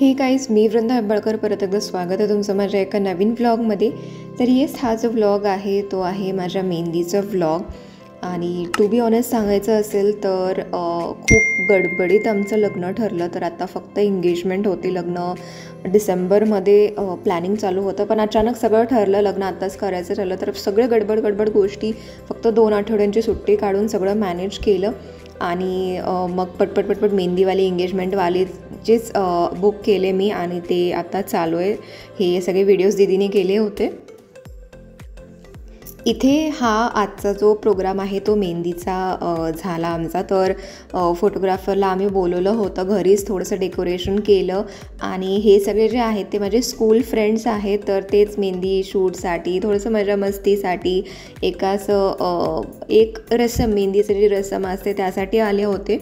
हे गाईज, मी वृंदा हेब्बाळकर परत एकदा स्वागत आहे तुमचं माझ्या एका नवीन व्लॉगमध्ये. तर येस, हा जो व्लॉग आहे तो आहे माझ्या मेहंदीचा व्लॉग. आणि टू बी ऑनेस्ट सांगायचं असेल तर खूप गडबडीत आमचं लग्न ठरलं. तर आता फक्त एंगेजमेंट होती. लग्न डिसेंबरमध्ये प्लॅनिंग चालू होतं, पण अचानक सगळं ठरलं, लग्न आत्ताच करायचं ठरलं. तर सगळं गडबड गोष्टी, फक्त 2 आठवड्यांची सुट्टी काढून सगळं मॅनेज केलं. आणि मग पटपट मेहंदीवाली एंगेजमेंटवालीचेच बुक केले मी, आणि ते आता चालू आहे. हे सगळे व्हिडिओज दीदीने केले होते. इथे हा आजचा जो प्रोग्राम आहे तो मेहंदीचा झाला आमचा. तर फोटोग्राफरला आम्ही बोलवलं होतं, घरीच थोडंसं डेकोरेशन केलं. आणि हे सगळे जे आहेत ते माझे स्कूल फ्रेंड्स आहेत. तर तेच मेहंदी शूटसाठी, थोडंसं मजा मस्तीसाठी, एक रसम, मेहंदीची जी रसम असते त्यासाठी आले होते.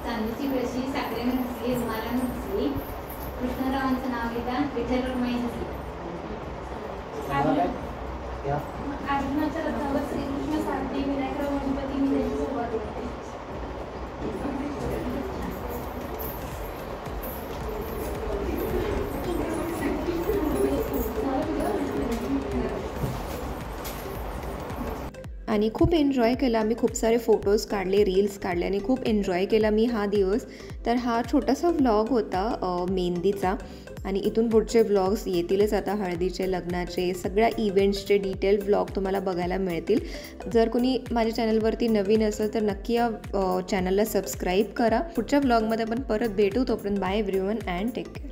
चांदीची कळशी साखरेने घासली, रुमालाने घासली, कृष्णरावांचं नाव घेता विठ्ठल रखुमाई घासली. अर्जुनाच्या रथावर श्रीकृष्ण सारथी, विनायकराव गणपती मी त्यांची सुरुवात करते. आणि खूप एन्जॉय केला आम्ही. खूप सारे फोटोज काढले, रील्स काढले आणि खूप एन्जॉय केला मी हा दिवस. तर हा छोटासा व्लॉग होता मेहंदीचा. आणि इथून पुढचे व्लॉग्स येतीलच आता, हळदीचे, लग्नाचे, सगळ्या इव्हेंट्सचे डिटेल व्लॉग तुम्हाला बघायला मिळतील. जर कोणी माझ्या चॅनलवरती नवीन असेल तर नक्की या चॅनलला सबस्क्राईब करा. पुढच्या व्लॉगमध्ये आपण परत भेटू. तोपर्यंत bye everyone and take care.